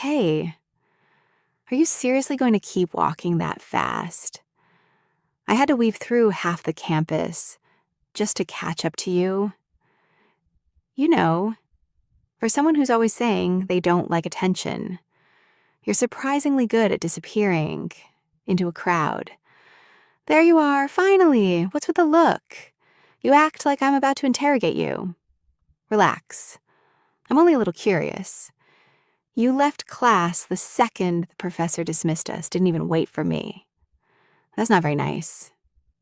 Hey, are you seriously going to keep walking that fast? I had to weave through half the campus just to catch up to you. You know, for someone who's always saying they don't like attention, you're surprisingly good at disappearing into a crowd. There you are, finally. What's with the look? You act like I'm about to interrogate you. Relax. I'm only a little curious. You left class the second the professor dismissed us, didn't even wait for me. That's not very nice.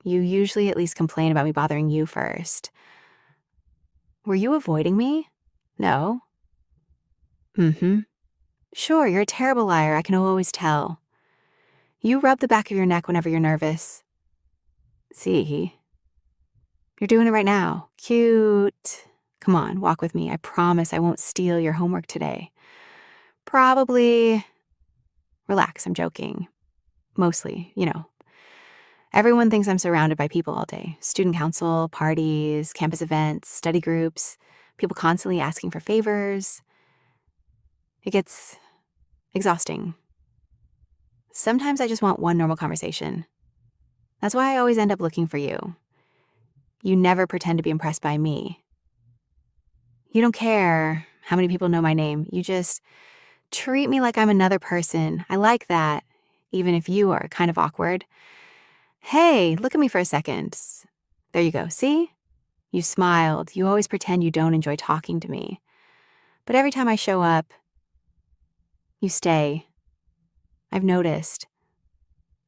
You usually at least complain about me bothering you first. Were you avoiding me? No. Mm-hmm. Sure, you're a terrible liar, I can always tell. You rub the back of your neck whenever you're nervous. See? You're doing it right now. Cute. Come on, walk with me. I promise I won't steal your homework today. Probably. Relax, I'm joking. Mostly, Everyone thinks I'm surrounded by people all day. Student council, parties, campus events, study groups, people constantly asking for favors. It gets exhausting. Sometimes I just want one normal conversation. That's why I always end up looking for you. You never pretend to be impressed by me. You don't care how many people know my name. You just treat me like I'm another person. I like that, even if you are kind of awkward. Hey, look at me for a second. There you go, see? You smiled. You always pretend you don't enjoy talking to me. But every time I show up, you stay. I've noticed.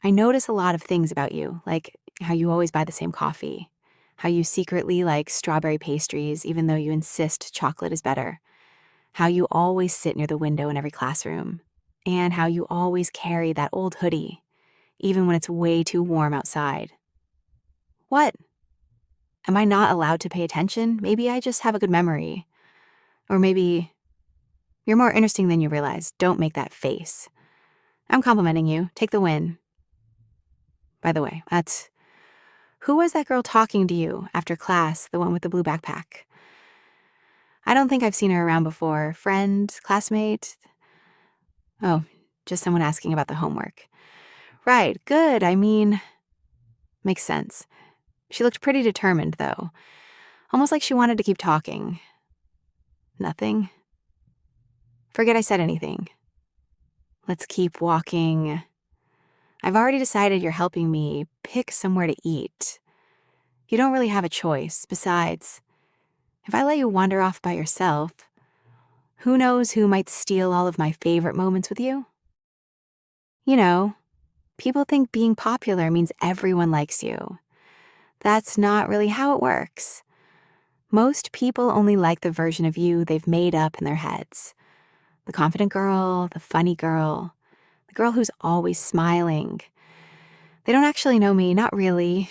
I notice a lot of things about you, like how you always buy the same coffee, how you secretly like strawberry pastries even though you insist chocolate is better, how you always sit near the window in every classroom, and how you always carry that old hoodie, even when it's way too warm outside. What? Am I not allowed to pay attention? Maybe I just have a good memory. Or maybe you're more interesting than you realize. Don't make that face. I'm complimenting you. Take the win. By the way, who was that girl talking to you after class, the one with the blue backpack? I don't think I've seen her around before. Friend, classmate? Oh, just someone asking about the homework. Right, good. Makes sense. She looked pretty determined, though. Almost like she wanted to keep talking. Nothing? Forget I said anything. Let's keep walking. I've already decided you're helping me pick somewhere to eat. You don't really have a choice. Besides, if I let you wander off by yourself, who knows who might steal all of my favorite moments with you? People think being popular means everyone likes you. That's not really how it works. Most people only like the version of you they've made up in their heads. The confident girl, the funny girl, the girl who's always smiling. They don't actually know me, not really.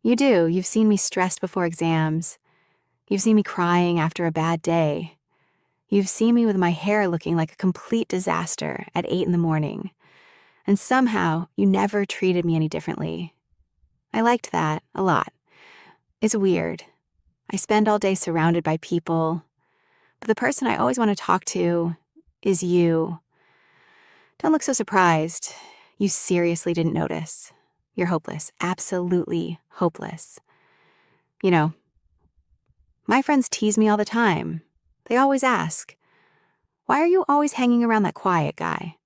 You do. You've seen me stressed before exams. You've seen me crying after a bad day. You've seen me with my hair looking like a complete disaster at 8 a.m. And somehow, you never treated me any differently. I liked that a lot. It's weird. I spend all day surrounded by people, but the person I always want to talk to is you. Don't look so surprised. You seriously didn't notice. You're hopeless. Absolutely hopeless. My friends tease me all the time. They always ask, why are you always hanging around that quiet guy?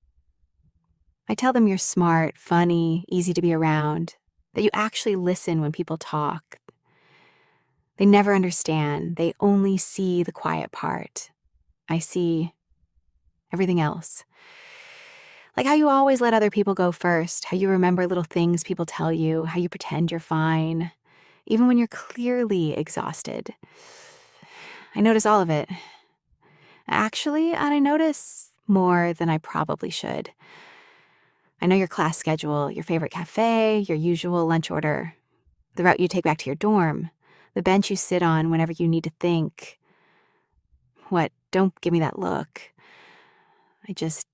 I tell them you're smart, funny, easy to be around, that you actually listen when people talk. They never understand. They only see the quiet part. I see everything else. Like how you always let other people go first, how you remember little things people tell you, how you pretend you're fine, even when you're clearly exhausted. I notice all of it. Actually, I notice more than I probably should. I know your class schedule, your favorite cafe, your usual lunch order, the route you take back to your dorm, the bench you sit on whenever you need to think. What? Don't give me that look. I just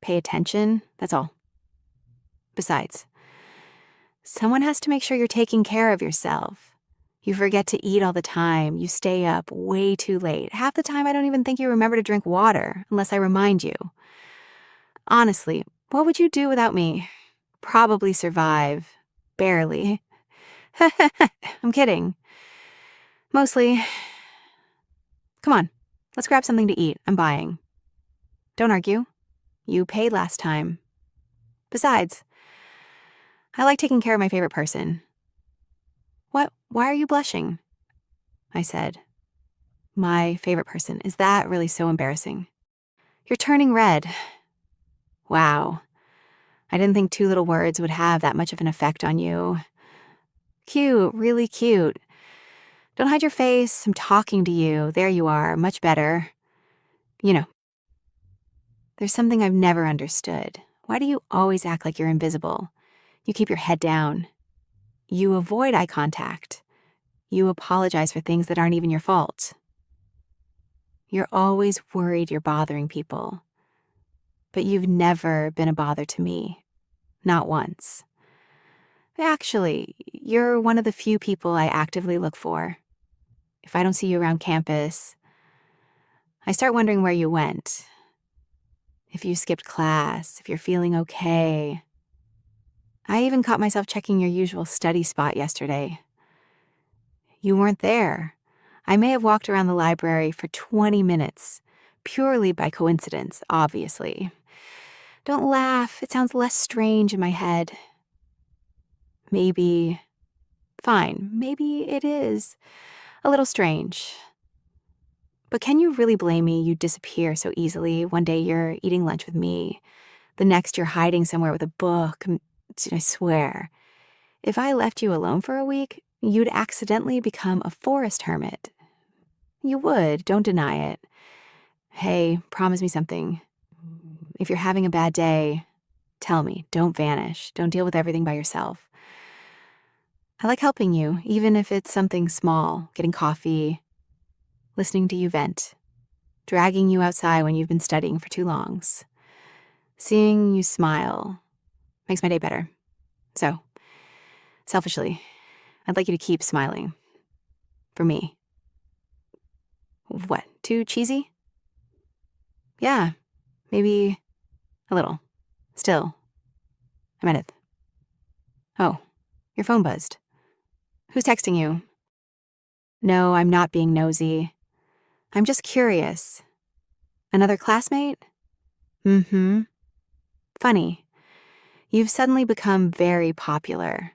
pay attention, that's all. Besides, someone has to make sure you're taking care of yourself. You forget to eat all the time. You stay up way too late. Half the time, I don't even think you remember to drink water unless I remind you. Honestly, what would you do without me? Probably survive. Barely. I'm kidding. Mostly. Come on, let's grab something to eat. I'm buying. Don't argue. You paid last time. Besides, I like taking care of my favorite person. What? Why are you blushing? I said. My favorite person. Is that really so embarrassing? You're turning red. Wow. I didn't think 2 little words would have that much of an effect on you. Cute, really cute. Don't hide your face. I'm talking to you. There you are. Much better. You know, there's something I've never understood. Why do you always act like you're invisible? You keep your head down. You avoid eye contact. You apologize for things that aren't even your fault. You're always worried you're bothering people. But you've never been a bother to me. Not once. Actually, you're one of the few people I actively look for. If I don't see you around campus, I start wondering where you went. If you skipped class, if you're feeling okay. I even caught myself checking your usual study spot yesterday. You weren't there. I may have walked around the library for 20 minutes, purely by coincidence, obviously. Don't laugh, it sounds less strange in my head. Fine, maybe it is a little strange. But can you really blame me you disappear so easily? One day you're eating lunch with me. The next you're hiding somewhere with a book. I swear, if I left you alone for a week, you'd accidentally become a forest hermit. You would, don't deny it. Hey, promise me something. If you're having a bad day, tell me. Don't vanish. Don't deal with everything by yourself. I like helping you, even if it's something small, getting coffee, listening to you vent, dragging you outside when you've been studying for too long. Seeing you smile makes my day better. So, selfishly, I'd like you to keep smiling. For me. What, too cheesy? Yeah, maybe a little. Still, I meant it. Oh, your phone buzzed. Who's texting you? No, I'm not being nosy. I'm just curious. Another classmate? Mm-hmm. Funny. You've suddenly become very popular.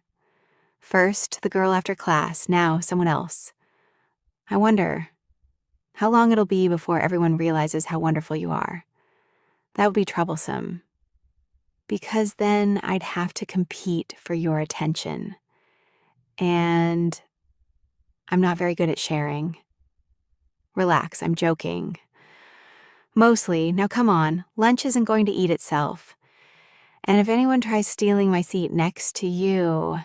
First, the girl after class, now someone else. I wonder how long it'll be before everyone realizes how wonderful you are. That would be troublesome. Because then I'd have to compete for your attention. And I'm not very good at sharing. Relax, I'm joking. Mostly, now come on, lunch isn't going to eat itself. And if anyone tries stealing my seat next to you,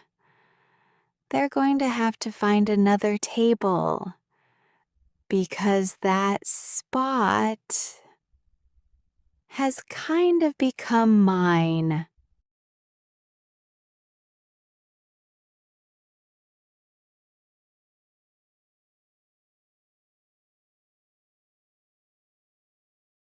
they're going to have to find another table. Because that spot has kind of become mine.